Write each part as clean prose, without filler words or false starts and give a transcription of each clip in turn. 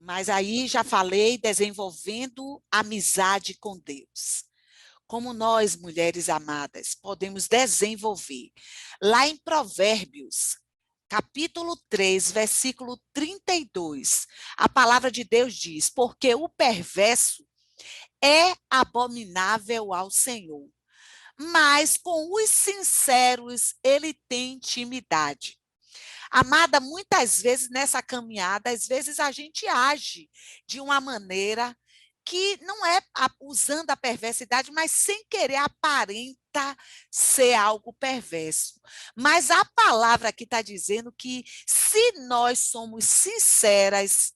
Mas aí já falei, desenvolvendo amizade com Deus. Como nós, mulheres amadas, podemos desenvolver? Lá em Provérbios, capítulo 3, versículo 32, a palavra de Deus diz: porque o perverso é abominável ao Senhor, mas com os sinceros ele tem intimidade. Amada, muitas vezes nessa caminhada, às vezes a gente age de uma maneira que não é usando a perversidade, mas sem querer aparenta ser algo perverso. Mas a palavra aqui está dizendo que se nós somos sinceras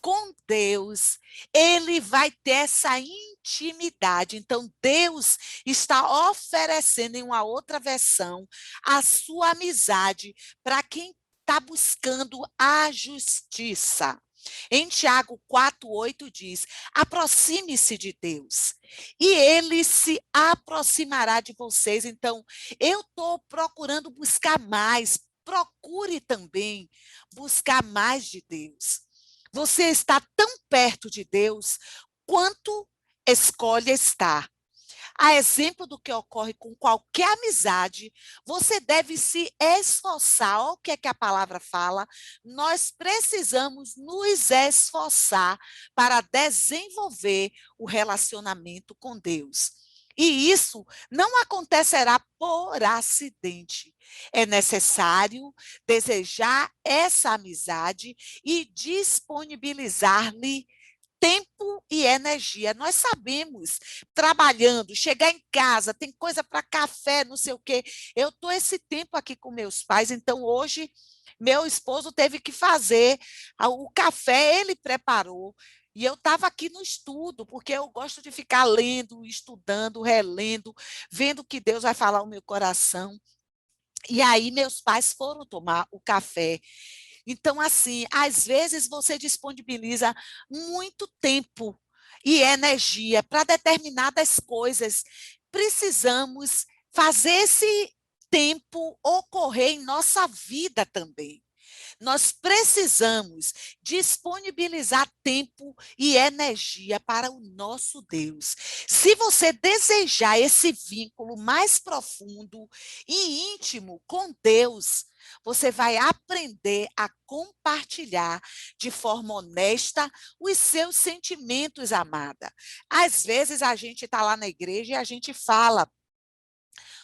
com Deus, ele vai ter essa intimidade. Então, Deus está oferecendo em uma outra versão a sua amizade para quem está buscando a justiça. Em Tiago 4,8 diz: aproxime-se de Deus, e ele se aproximará de vocês. Então, eu estou procurando buscar mais. Procure também buscar mais de Deus. Você está tão perto de Deus quanto escolhe estar. A exemplo do que ocorre com qualquer amizade, você deve se esforçar. Olha o que é que a palavra fala. Nós precisamos nos esforçar para desenvolver o relacionamento com Deus. E isso não acontecerá por acidente. É necessário desejar essa amizade e disponibilizar-lhe tempo e energia. Nós sabemos, trabalhando, chegar em casa, tem coisa para café, não sei o quê. Eu estou esse tempo aqui com meus pais, então hoje meu esposo teve que fazer o café, ele preparou. E eu estava aqui no estudo, porque eu gosto de ficar lendo, estudando, relendo, vendo o que Deus vai falar ao meu coração. E aí meus pais foram tomar o café. Então, assim, às vezes você disponibiliza muito tempo e energia para determinadas coisas. Precisamos fazer esse tempo ocorrer em nossa vida também. Nós precisamos disponibilizar tempo e energia para o nosso Deus. Se você desejar esse vínculo mais profundo e íntimo com Deus, você vai aprender a compartilhar de forma honesta os seus sentimentos, amada. Às vezes a gente está lá na igreja e a gente fala,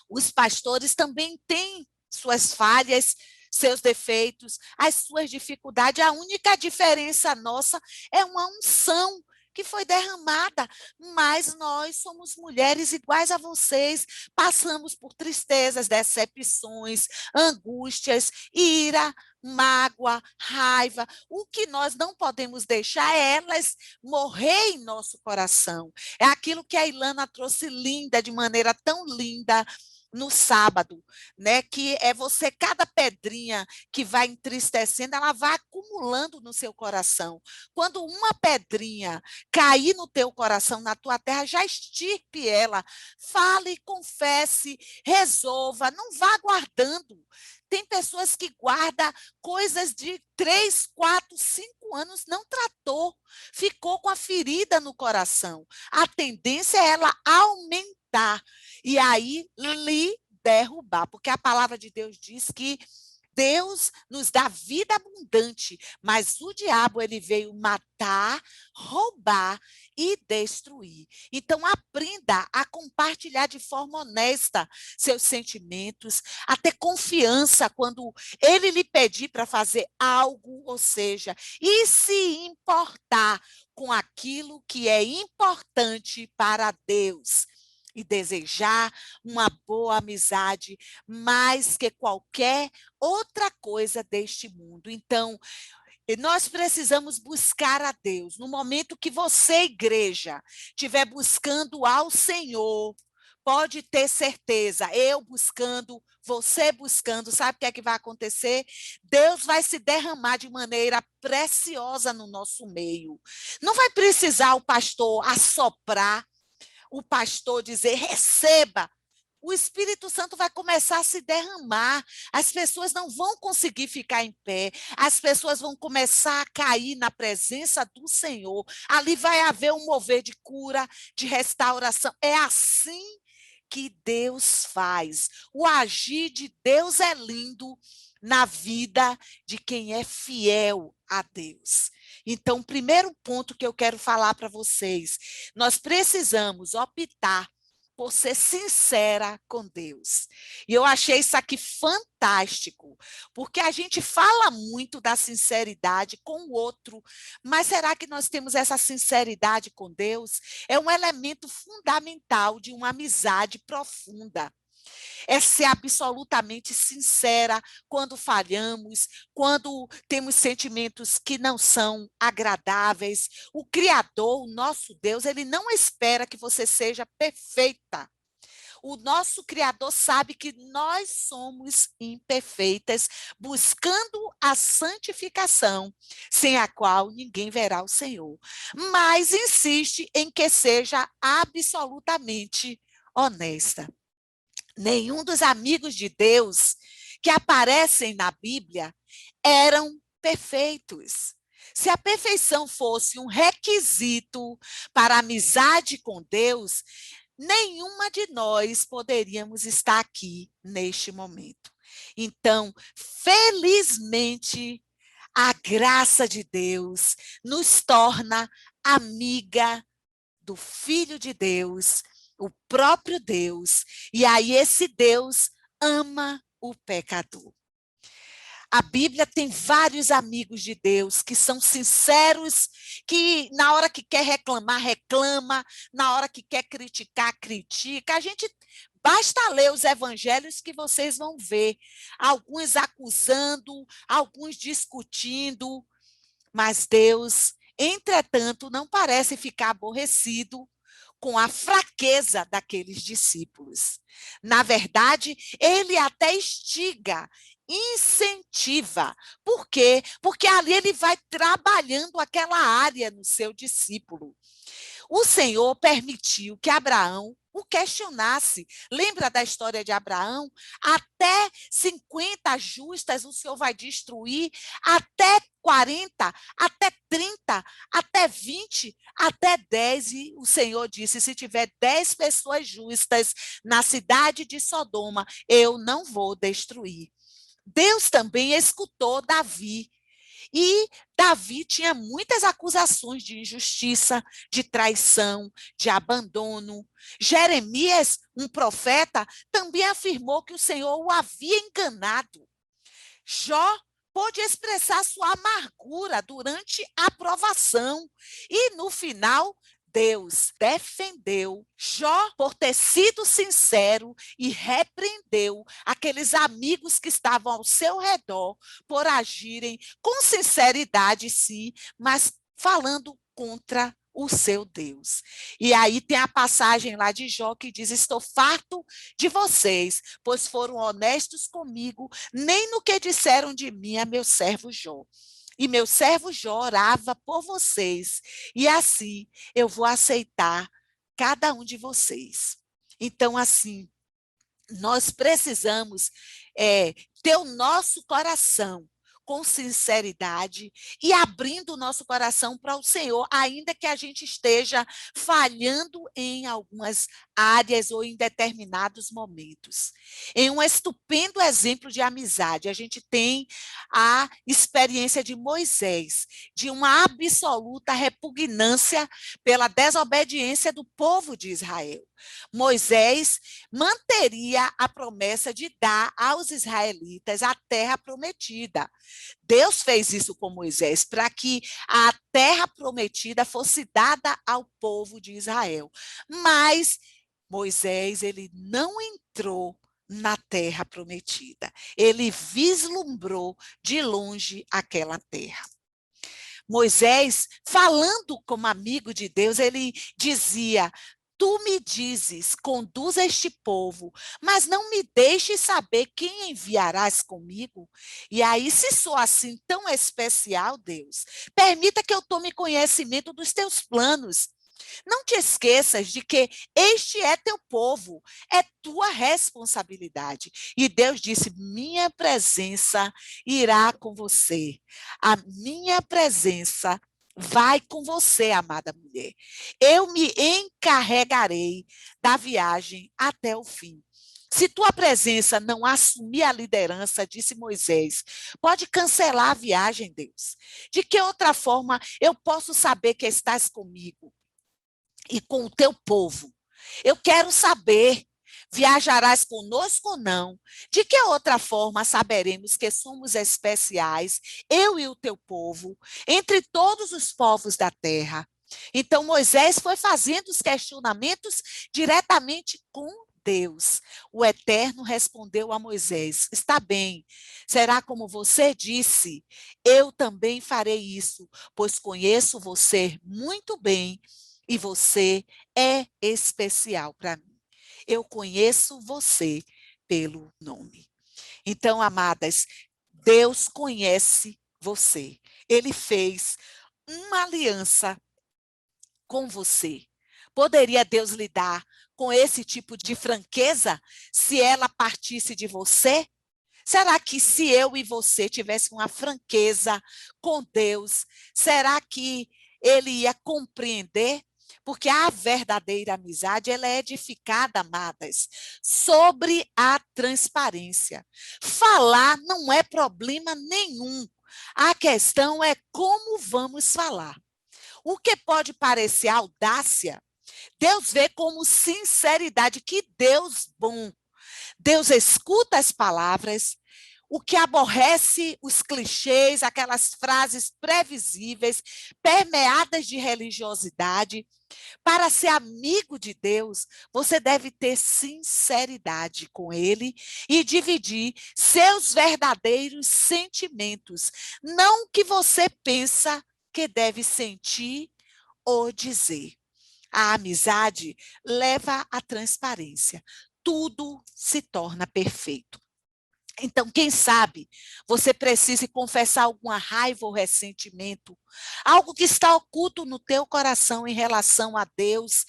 os pastores também têm suas falhas, seus defeitos, as suas dificuldades. A única diferença nossa é uma unção que foi derramada, mas nós somos mulheres iguais a vocês, passamos por tristezas, decepções, angústias, ira, mágoa, raiva. O que nós não podemos deixar é elas morrer em nosso coração. É aquilo que a Ilana trouxe linda, de maneira tão linda, no sábado, né? Que é você, cada pedrinha que vai entristecendo, ela vai acumulando no seu coração. Quando uma pedrinha cair no teu coração, na tua terra, já extirpe ela. Fale, confesse, resolva, não vá guardando. Tem pessoas que guardam coisas de 3, 4, 5 anos, não tratou, ficou com a ferida no coração. A tendência é ela aumentar e aí lhe derrubar, porque a palavra de Deus diz que Deus nos dá vida abundante, mas o diabo ele veio matar, roubar e destruir. Então aprenda a compartilhar de forma honesta seus sentimentos, a ter confiança quando ele lhe pedir para fazer algo, ou seja, e se importar com aquilo que é importante para Deus e desejar uma boa amizade mais que qualquer outra coisa deste mundo. Então, nós precisamos buscar a Deus. No momento que você, igreja, estiver buscando ao Senhor, pode ter certeza, eu buscando, você buscando, sabe o que é que vai acontecer? Deus vai se derramar de maneira preciosa no nosso meio. Não vai precisar o pastor assoprar, o pastor dizer, receba. o Espírito Santo vai começar a se derramar, as pessoas não vão conseguir ficar em pé, as pessoas vão começar a cair na presença do Senhor, ali vai haver um mover de cura, de restauração, é assim que Deus faz, o agir de Deus é lindo na vida de quem é fiel a Deus. Então, o primeiro ponto que eu quero falar para vocês, nós precisamos optar por ser sincera com Deus. E eu achei isso aqui fantástico, porque a gente fala muito da sinceridade com o outro, mas será que nós temos essa sinceridade com Deus? É um elemento fundamental de uma amizade profunda. É ser absolutamente sincera quando falhamos, quando temos sentimentos que não são agradáveis. O Criador, o nosso Deus, ele não espera que você seja perfeita. O nosso Criador sabe que nós somos imperfeitas, buscando a santificação, sem a qual ninguém verá o Senhor. Mas insiste em que seja absolutamente honesta. Nenhum dos amigos de Deus que aparecem na Bíblia eram perfeitos. Se a perfeição fosse um requisito para a amizade com Deus, nenhuma de nós poderíamos estar aqui neste momento. Então, felizmente, a graça de Deus nos torna amiga do Filho de Deus, o próprio Deus, e aí esse Deus ama o pecador. A Bíblia tem vários amigos de Deus que são sinceros, que na hora que quer reclamar, reclama, na hora que quer criticar, critica. A gente basta ler os evangelhos que vocês vão ver, alguns acusando, alguns discutindo, mas Deus, entretanto, não parece ficar aborrecido com a fraqueza daqueles discípulos. Na verdade, ele até instiga, incentiva. Por quê? Porque ali ele vai trabalhando aquela área no seu discípulo. O Senhor permitiu que Abraão o questionasse. Lembra da história de Abraão? Até 50 justas o Senhor vai destruir, até 40, até 30, até 20, até 10. E o Senhor disse, se tiver 10 pessoas justas na cidade de Sodoma, eu não vou destruir. Deus também escutou Davi. E Davi tinha muitas acusações de injustiça, de traição, de abandono. Jeremias, um profeta, também afirmou que o Senhor o havia enganado. Jó pôde expressar sua amargura durante a provação. E, no final, Deus defendeu Jó por ter sido sincero e repreendeu aqueles amigos que estavam ao seu redor por agirem com sinceridade, sim, mas falando contra o seu Deus. E aí tem a passagem lá de Jó que diz, estou farto de vocês, pois foram honestos comigo, nem no que disseram de mim a meu servo Jó. E meu servo Jó orava por vocês, e assim eu vou aceitar cada um de vocês. Então, assim, nós precisamos ter o nosso coração com sinceridade e abrindo o nosso coração para o Senhor, ainda que a gente esteja falhando em algumas áreas ou em determinados momentos. Em um estupendo exemplo de amizade, a gente tem a experiência de Moisés, de uma absoluta repugnância pela desobediência do povo de Israel. Moisés manteria a promessa de dar aos israelitas a terra prometida. Deus fez isso com Moisés para que a terra prometida fosse dada ao povo de Israel. Mas Moisés, ele não entrou na terra prometida. Ele vislumbrou de longe aquela terra. Moisés, falando como amigo de Deus, ele dizia, tu me dizes, conduza este povo, mas não me deixes saber quem enviarás comigo. E aí, se sou assim tão especial, Deus, permita que eu tome conhecimento dos teus planos. Não te esqueças de que este é teu povo, é tua responsabilidade. E Deus disse: minha presença irá com você. A minha presença vai com você, amada mulher. Eu me encarregarei da viagem até o fim. Se tua presença não assumir a liderança, disse Moisés, pode cancelar a viagem, Deus. De que outra forma eu posso saber que estás comigo e com o teu povo? Eu quero saber, viajarás conosco ou não? De que outra forma saberemos que somos especiais, eu e o teu povo, entre todos os povos da terra? Então Moisés foi fazendo os questionamentos diretamente com Deus. O Eterno respondeu a Moisés: está bem, será como você disse, eu também farei isso, pois conheço você muito bem e você é especial para mim. Eu conheço você pelo nome. Então, amadas, Deus conhece você. Ele fez uma aliança com você. Poderia Deus lidar com esse tipo de franqueza se ela partisse de você? Será que se eu e você tivesse uma franqueza com Deus, será que ele ia compreender? Porque a verdadeira amizade, ela é edificada, amadas, sobre a transparência. Falar não é problema nenhum. A questão é como vamos falar. O que pode parecer audácia, Deus vê como sinceridade. Que Deus bom! Deus escuta as palavras, o que aborrece os clichês, aquelas frases previsíveis, permeadas de religiosidade. Para ser amigo de Deus, você deve ter sinceridade com Ele e dividir seus verdadeiros sentimentos, não o que você pensa que deve sentir ou dizer. A amizade leva à transparência. Tudo se torna perfeito. Então, quem sabe você precise confessar alguma raiva ou ressentimento, algo que está oculto no teu coração em relação a Deus,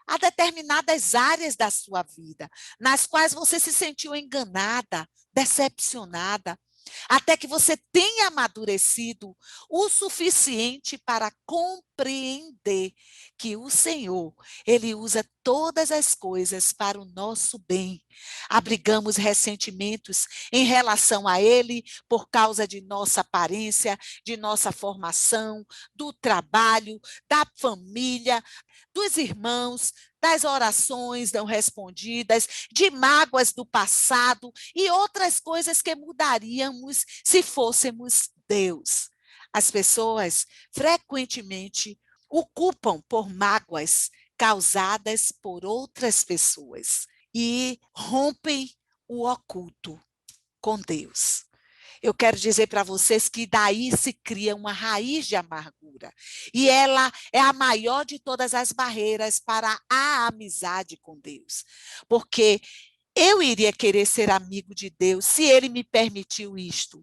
a determinadas áreas da sua vida, nas quais você se sentiu enganada, decepcionada, até que você tenha amadurecido o suficiente para compreender que o Senhor, Ele usa todas as coisas para o nosso bem. Abrigamos ressentimentos em relação a Ele por causa de nossa aparência, de nossa formação, do trabalho, da família, dos irmãos, das orações não respondidas, de mágoas do passado e outras coisas que mudaríamos se fôssemos Deus. As pessoas frequentemente o culpam por mágoas causadas por outras pessoas e rompem o oculto com Deus. Eu quero dizer para vocês que daí se cria uma raiz de amargura. E ela é a maior de todas as barreiras para a amizade com Deus. Porque eu iria querer ser amigo de Deus se ele me permitiu isto.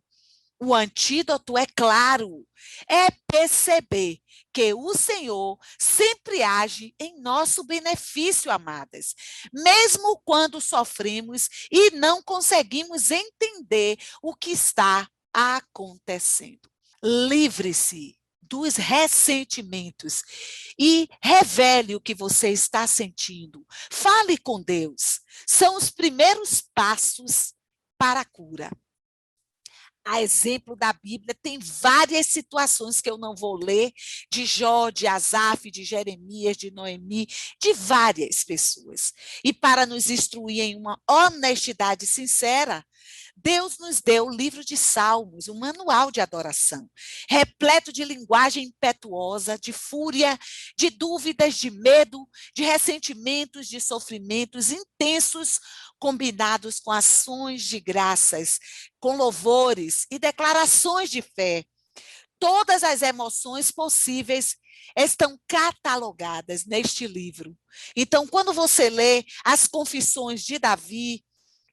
O antídoto, é claro, é perceber que o Senhor sempre age em nosso benefício, amadas, mesmo quando sofremos e não conseguimos entender o que está acontecendo. Livre-se dos ressentimentos e revele o que você está sentindo. Fale com Deus. São os primeiros passos para a cura. A exemplo da Bíblia, tem várias situações que eu não vou ler, de Jó, de Asaf, de Jeremias, de Noemi, de várias pessoas. E para nos instruir em uma honestidade sincera, Deus nos deu o livro de Salmos, um manual de adoração, repleto de linguagem impetuosa, de fúria, de dúvidas, de medo, de ressentimentos, de sofrimentos intensos, combinados com ações de graças, com louvores e declarações de fé. Todas as emoções possíveis estão catalogadas neste livro. Então, quando você lê as confissões de Davi,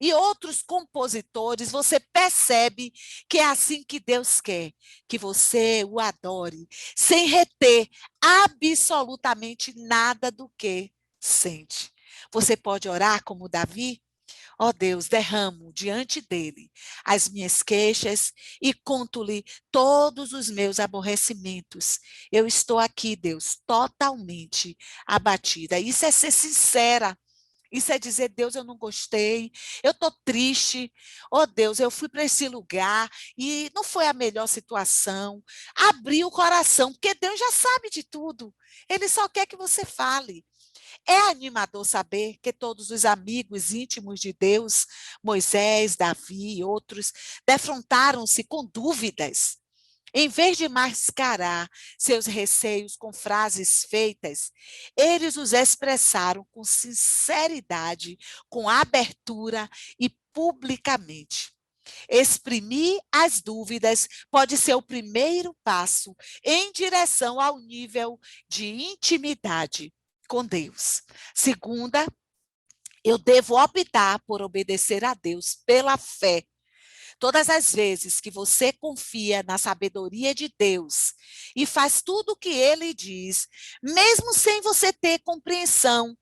e outros compositores, você percebe que é assim que Deus quer, que você o adore, sem reter absolutamente nada do que sente. Você pode orar como Davi? Ó Deus, derramo diante dele as minhas queixas e conto-lhe todos os meus aborrecimentos. Eu estou aqui, Deus, totalmente abatida. Isso é ser sincera. Isso é dizer, Deus, eu não gostei, eu estou triste. Oh, Deus, eu fui para esse lugar e não foi a melhor situação. Abrir o coração, porque Deus já sabe de tudo. Ele só quer que você fale. É animador saber que todos os amigos íntimos de Deus, Moisés, Davi e outros, defrontaram-se com dúvidas. Em vez de mascarar seus receios com frases feitas, eles os expressaram com sinceridade, com abertura e publicamente. Exprimir as dúvidas pode ser o primeiro passo em direção ao nível de intimidade com Deus. Segunda, eu devo optar por obedecer a Deus pela fé. Todas as vezes que você confia na sabedoria de Deus e faz tudo o que ele diz, mesmo sem você ter compreensão,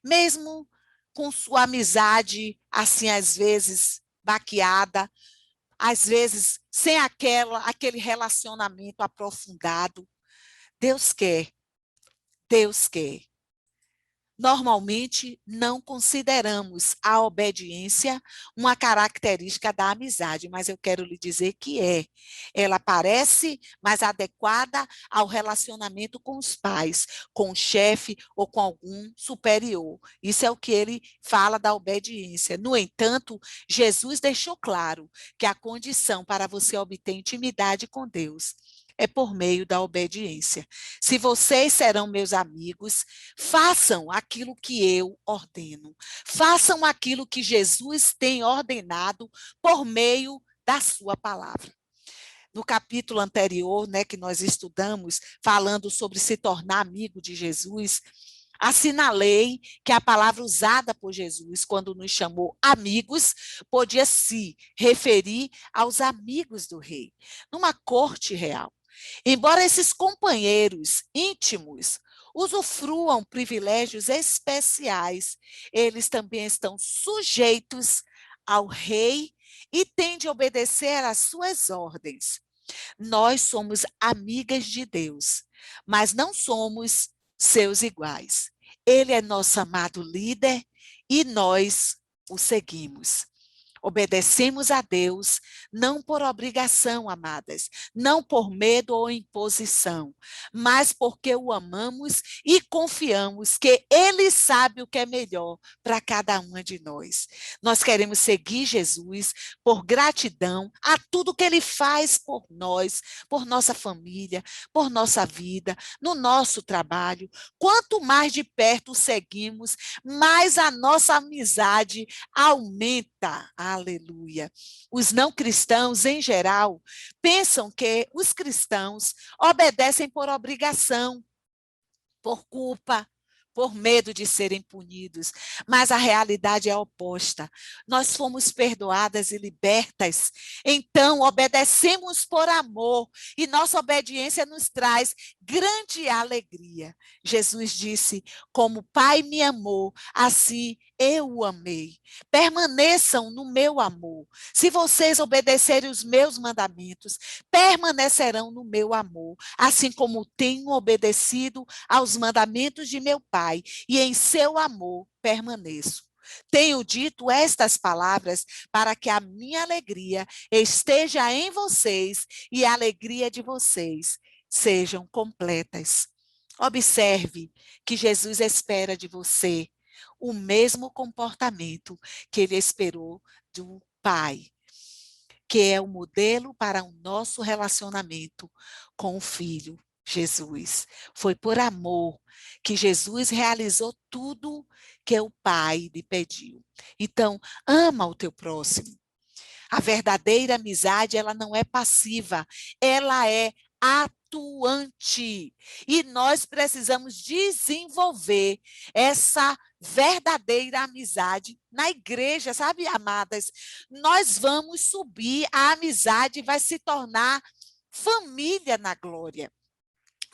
mesmo com sua amizade, assim, às vezes, baqueada, às vezes, sem aquele relacionamento aprofundado, Deus quer, Deus quer. Normalmente, não consideramos a obediência uma característica da amizade, mas eu quero lhe dizer que é. Ela parece mais adequada ao relacionamento com os pais, com o chefe ou com algum superior. Isso é o que ele fala da obediência. No entanto, Jesus deixou claro que a condição para você obter intimidade com Deus é por meio da obediência. Se vocês serão meus amigos, façam aquilo que eu ordeno. Façam aquilo que Jesus tem ordenado por meio da sua palavra. No capítulo anterior, né, que nós estudamos, falando sobre se tornar amigo de Jesus, assinalei que a palavra usada por Jesus, quando nos chamou amigos, podia se referir aos amigos do rei, numa corte real. Embora esses companheiros íntimos usufruam privilégios especiais, eles também estão sujeitos ao rei e têm de obedecer às suas ordens. Nós somos amigas de Deus, mas não somos seus iguais. Ele é nosso amado líder e nós o seguimos. Obedecemos a Deus, não por obrigação, amadas, não por medo ou imposição, mas porque o amamos e confiamos que Ele sabe o que é melhor para cada uma de nós. Nós queremos seguir Jesus por gratidão a tudo que Ele faz por nós, por nossa família, por nossa vida, no nosso trabalho. Quanto mais de perto o seguimos, mais a nossa amizade aumenta. Aleluia. Os não cristãos, em geral, pensam que os cristãos obedecem por obrigação, por culpa, por medo de serem punidos, mas a realidade é oposta. Nós fomos perdoadas e libertas, então obedecemos por amor, e nossa obediência nos traz grande alegria. Jesus disse: como o Pai me amou, assim eu o amei. Permaneçam no meu amor. Se vocês obedecerem os meus mandamentos, permanecerão no meu amor, assim como tenho obedecido aos mandamentos de meu Pai, e em seu amor permaneço. Tenho dito estas palavras para que a minha alegria esteja em vocês e a alegria de vocês sejam completas. Observe que Jesus espera de você o mesmo comportamento que ele esperou do Pai, que é o modelo para o nosso relacionamento com o Filho, Jesus. Foi por amor que Jesus realizou tudo que o Pai lhe pediu. Então, ama o teu próximo. A verdadeira amizade, ela não é passiva, ela é ativa. atuante. E nós precisamos desenvolver essa verdadeira amizade na igreja, sabe, amadas? Nós vamos subir, a amizade vai se tornar família na glória.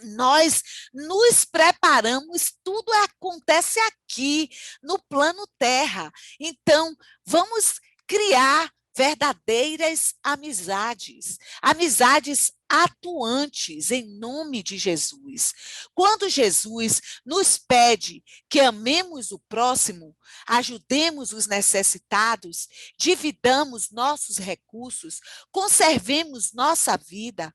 Nós nos preparamos, tudo acontece aqui, no plano terra. Então, vamos criar verdadeiras amizades, amizades atuantes, em nome de Jesus. Quando Jesus nos pede que amemos o próximo, ajudemos os necessitados, dividamos nossos recursos, conservemos nossa vida,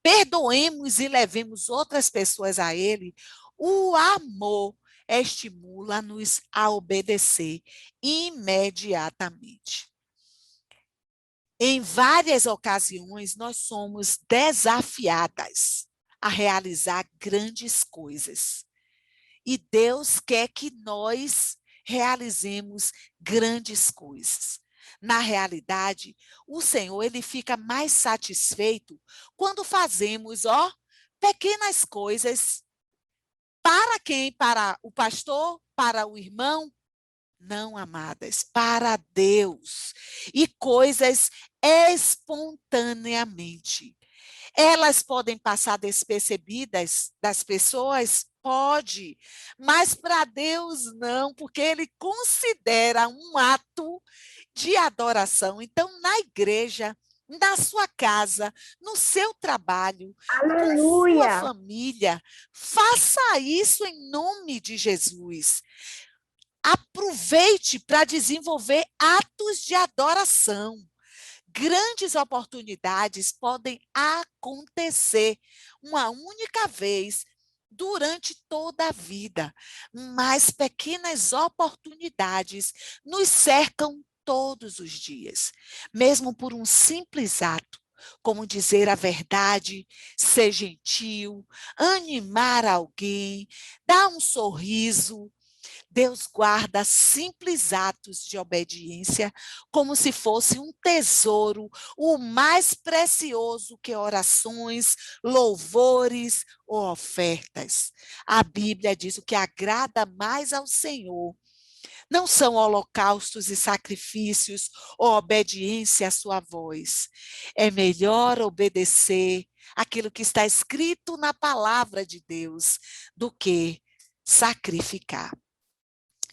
perdoemos e levemos outras pessoas a Ele, o amor estimula-nos a obedecer imediatamente. Em várias ocasiões, nós somos desafiadas a realizar grandes coisas. E Deus quer que nós realizemos grandes coisas. Na realidade, o Senhor, ele fica mais satisfeito quando fazemos, pequenas coisas. Para quem? Para o pastor? Para o irmão? Não, amadas, para Deus. E coisas espontaneamente. Elas podem passar despercebidas das pessoas? Pode, mas para Deus não, porque Ele considera um ato de adoração. Então, na igreja, na sua casa, no seu trabalho, com sua Aleluia! família, faça isso em nome de Jesus. Aproveite para desenvolver atos de adoração. Grandes oportunidades podem acontecer uma única vez durante toda a vida, mas pequenas oportunidades nos cercam todos os dias, mesmo por um simples ato, como dizer a verdade, ser gentil, animar alguém, dar um sorriso. Deus guarda simples atos de obediência como se fosse um tesouro, o mais precioso que orações, louvores ou ofertas. A Bíblia diz o que agrada mais ao Senhor. Não são holocaustos e sacrifícios ou obediência à sua voz. É melhor obedecer aquilo que está escrito na palavra de Deus do que sacrificar.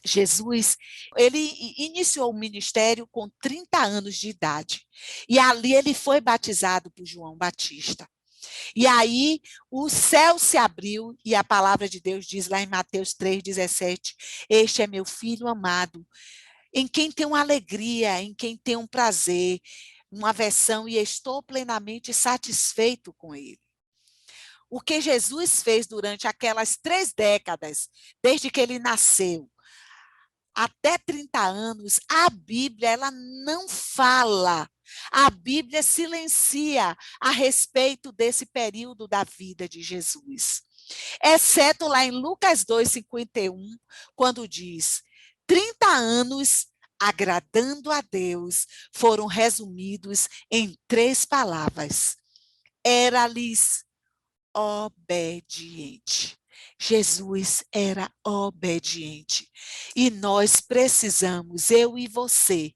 Jesus, ele iniciou o ministério com 30 anos de idade. E ali ele foi batizado por João Batista. E aí o céu se abriu e a palavra de Deus diz lá em Mateus 3,17, este é meu filho amado, em quem tenho alegria, em quem tenho um prazer, uma versão, e estou plenamente satisfeito com ele. O que Jesus fez durante aquelas 3 décadas, desde que ele nasceu, até 30 anos, a Bíblia ela não fala. A Bíblia silencia a respeito desse período da vida de Jesus. Exceto lá em Lucas 2,51, quando diz: 30 anos agradando a Deus foram resumidos em 3 palavras. Era-lhes obediente. Jesus era obediente. E nós precisamos, eu e você,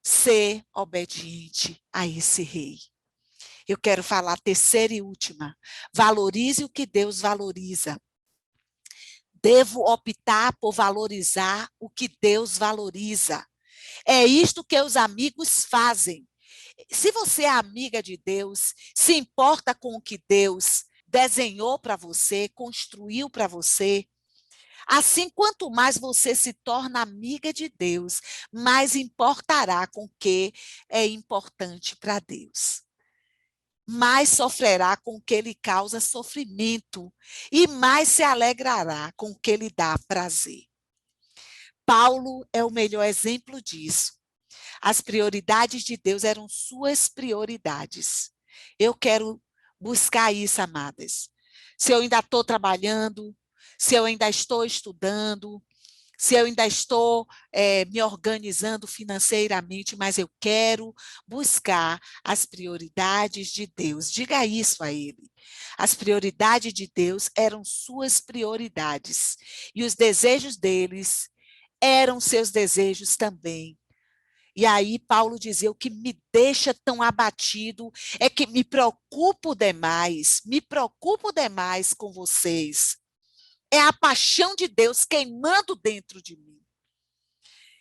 ser obediente a esse rei. Eu quero falar a terceira e última. Valorize o que Deus valoriza. Devo optar por valorizar o que Deus valoriza. É isto que os amigos fazem. Se você é amiga de Deus, se importa com o que Deus desenhou para você, construiu para você, assim, quanto mais você se torna amiga de Deus, mais importará com o que é importante para Deus. Mais sofrerá com o que lhe causa sofrimento e mais se alegrará com o que lhe dá prazer. Paulo é o melhor exemplo disso. As prioridades de Deus eram suas prioridades. Eu quero buscar isso, amadas. Se eu ainda estou trabalhando, se eu ainda estou estudando, se eu ainda estou me organizando financeiramente, mas eu quero buscar as prioridades de Deus. Diga isso a ele. As prioridades de Deus eram suas prioridades, e os desejos deles eram seus desejos também. E aí Paulo dizia: o que me deixa tão abatido é que me preocupo demais com vocês. É a paixão de Deus queimando dentro de mim.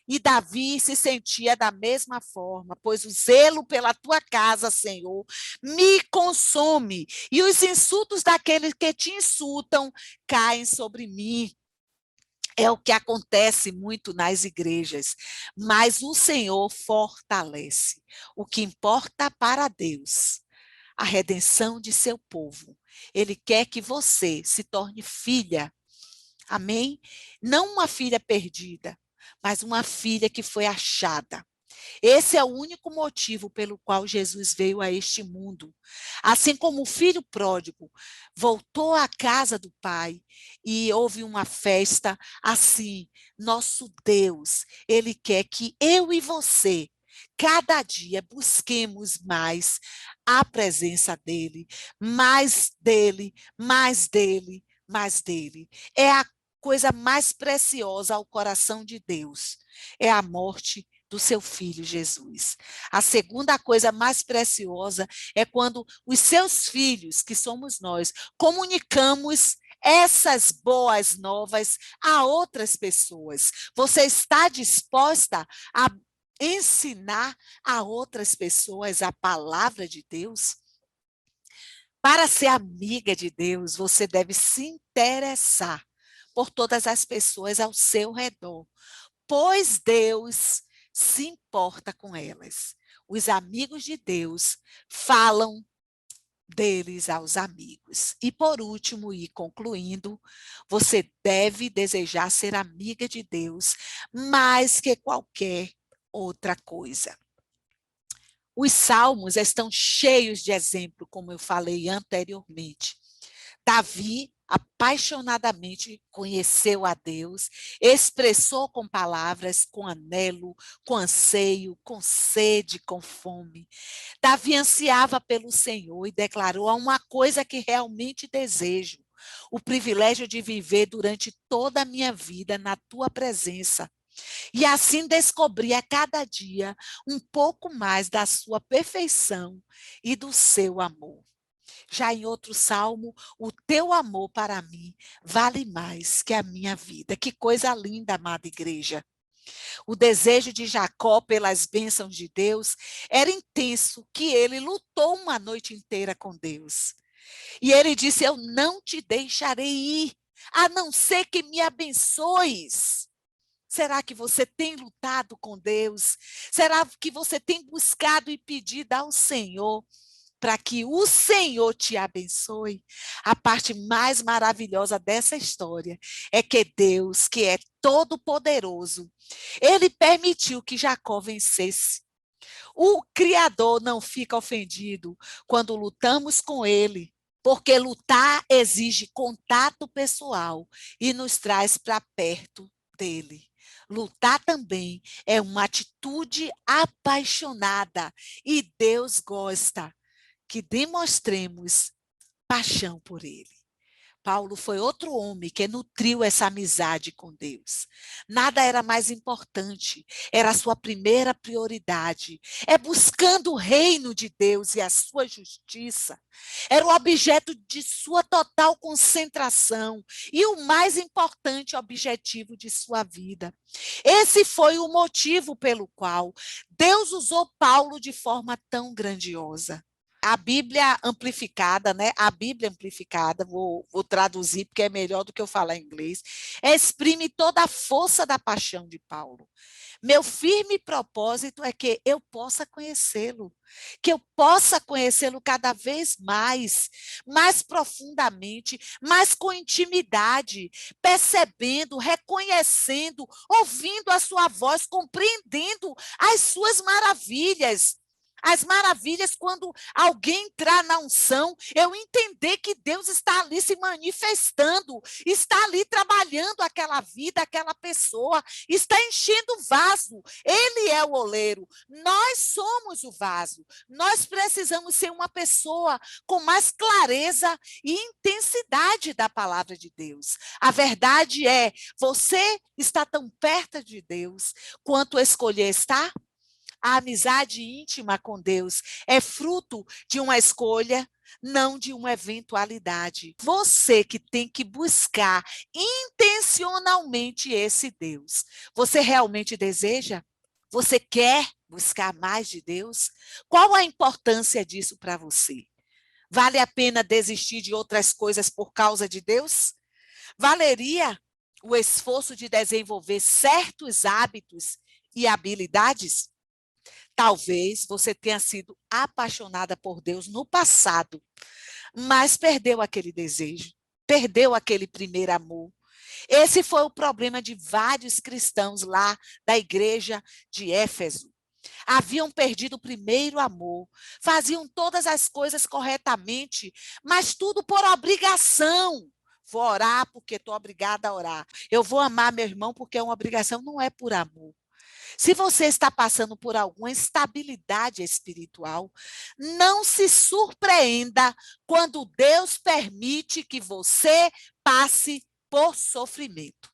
E Davi se sentia da mesma forma, pois o zelo pela tua casa, Senhor, me consome, e os insultos daqueles que te insultam caem sobre mim. É o que acontece muito nas igrejas, mas o Senhor fortalece. O que importa para Deus, a redenção de seu povo. Ele quer que você se torne filha. Amém? Não uma filha perdida, mas uma filha que foi achada. Esse é o único motivo pelo qual Jesus veio a este mundo. Assim como o filho pródigo voltou à casa do pai e houve uma festa, assim, nosso Deus, ele quer que eu e você, cada dia, busquemos mais a presença dele, mais dele, mais dele, mais dele. É a coisa mais preciosa ao coração de Deus. É a morte do seu filho Jesus. A segunda coisa mais preciosa é quando os seus filhos, que somos nós, comunicamos essas boas novas a outras pessoas. Você está disposta a ensinar a outras pessoas a palavra de Deus? Para ser amiga de Deus, você deve se interessar por todas as pessoas ao seu redor, pois Deus se importa com elas. Os amigos de Deus falam deles aos amigos. E por último, e concluindo, você deve desejar ser amiga de Deus mais que qualquer outra coisa. Os salmos estão cheios de exemplo, como eu falei anteriormente. Davi apaixonadamente conheceu a Deus, expressou com palavras, com anelo, com anseio, com sede, com fome. Davi ansiava pelo Senhor e declarou: há uma coisa que realmente desejo, o privilégio de viver durante toda a minha vida na tua presença. E assim descobrir a cada dia um pouco mais da sua perfeição e do seu amor. Já em outro salmo, o teu amor para mim vale mais que a minha vida. Que coisa linda, amada igreja. O desejo de Jacó pelas bênçãos de Deus era intenso, que ele lutou uma noite inteira com Deus. E ele disse: eu não te deixarei ir, a não ser que me abençoes. Será que você tem lutado com Deus? Será que você tem buscado e pedido ao Senhor para que o Senhor te abençoe? A parte mais maravilhosa dessa história é que Deus, que é todo-poderoso, ele permitiu que Jacó vencesse. O Criador não fica ofendido quando lutamos com ele, porque lutar exige contato pessoal e nos traz para perto dele. Lutar também é uma atitude apaixonada e Deus gosta que demonstremos paixão por ele. Paulo foi outro homem que nutriu essa amizade com Deus. Nada era mais importante, era a sua primeira prioridade. É buscando o reino de Deus e a sua justiça. Era o objeto de sua total concentração e o mais importante objetivo de sua vida. Esse foi o motivo pelo qual Deus usou Paulo de forma tão grandiosa. A Bíblia amplificada, né? A Bíblia amplificada, vou traduzir porque é melhor do que eu falar em inglês, exprime toda a força da paixão de Paulo. Meu firme propósito é que eu possa conhecê-lo, que eu possa conhecê-lo cada vez mais profundamente, mais com intimidade, percebendo, reconhecendo, ouvindo a sua voz, compreendendo as suas maravilhas. As maravilhas, quando alguém entrar na unção, eu entender que Deus está ali se manifestando, está ali trabalhando aquela vida, aquela pessoa, está enchendo o vaso. Ele é o oleiro, nós somos o vaso. Nós precisamos ser uma pessoa com mais clareza e intensidade da palavra de Deus. A verdade é, você está tão perto de Deus quanto escolher estar? A amizade íntima com Deus é fruto de uma escolha, não de uma eventualidade. Você que tem que buscar intencionalmente esse Deus. Você realmente deseja? Você quer buscar mais de Deus? Qual a importância disso para você? Vale a pena desistir de outras coisas por causa de Deus? Valeria o esforço de desenvolver certos hábitos e habilidades? Talvez você tenha sido apaixonada por Deus no passado, mas perdeu aquele desejo, perdeu aquele primeiro amor. Esse foi o problema de vários cristãos lá da igreja de Éfeso. Haviam perdido o primeiro amor, faziam todas as coisas corretamente, mas tudo por obrigação. Vou orar porque estou obrigada a orar. Eu vou amar meu irmão porque é uma obrigação, não é por amor. Se você está passando por alguma instabilidade espiritual, não se surpreenda quando Deus permite que você passe por sofrimento.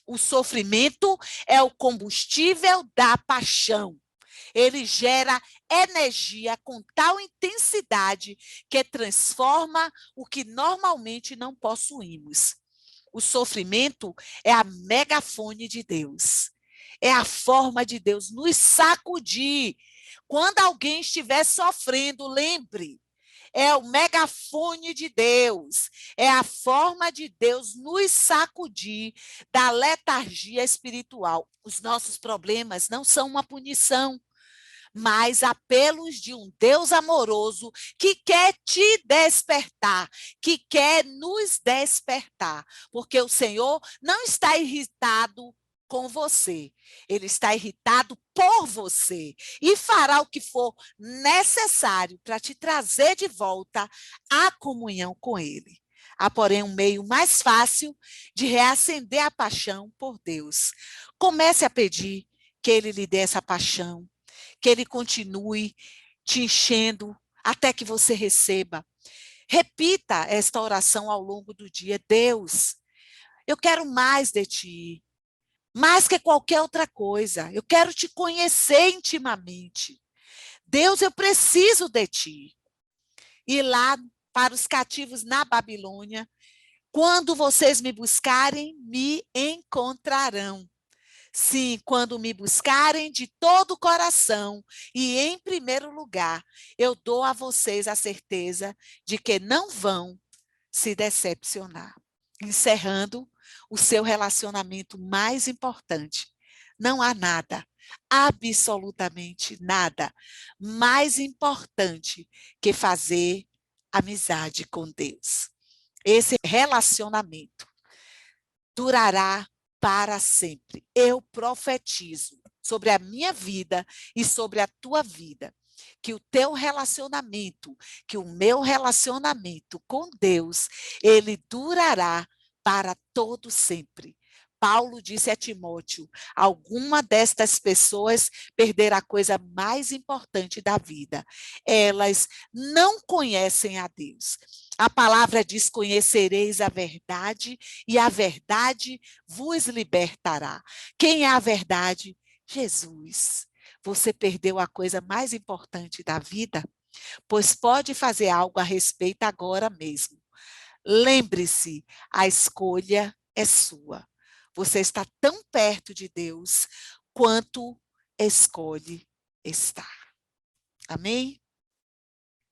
O sofrimento é o combustível da paixão. Ele gera energia com tal intensidade que transforma o que normalmente não possuímos. O sofrimento é a megafone de Deus. É a forma de Deus nos sacudir. Quando alguém estiver sofrendo, lembre, é o megafone de Deus, é a forma de Deus nos sacudir da letargia espiritual. Os nossos problemas não são uma punição, mas apelos de um Deus amoroso que quer te despertar, que quer nos despertar, porque o Senhor não está irritado com você, ele está irritado por você e fará o que for necessário para te trazer de volta à comunhão com ele. Há, porém, um meio mais fácil de reacender a paixão por Deus. Comece a pedir que ele lhe dê essa paixão, que ele continue te enchendo até que você receba. Repita esta oração ao longo do dia. Deus, eu quero mais de ti, mais que qualquer outra coisa. Eu quero te conhecer intimamente. Deus, eu preciso de ti. E lá para os cativos na Babilônia, quando vocês me buscarem, me encontrarão. Sim, quando me buscarem de todo o coração e em primeiro lugar, eu dou a vocês a certeza de que não vão se decepcionar. Encerrando o seu relacionamento mais importante. Não há nada, absolutamente nada, mais importante que fazer amizade com Deus. Esse relacionamento durará para sempre. Eu profetizo sobre a minha vida e sobre a tua vida, que o teu relacionamento, que o meu relacionamento com Deus, ele durará para todo sempre. Paulo disse a Timóteo, alguma destas pessoas perderá a coisa mais importante da vida. Elas não conhecem a Deus. A palavra diz, conhecereis a verdade e a verdade vos libertará. Quem é a verdade? Jesus. Você perdeu a coisa mais importante da vida? Pois pode fazer algo a respeito agora mesmo. Lembre-se, a escolha é sua. Você está tão perto de Deus quanto escolhe estar. Amém?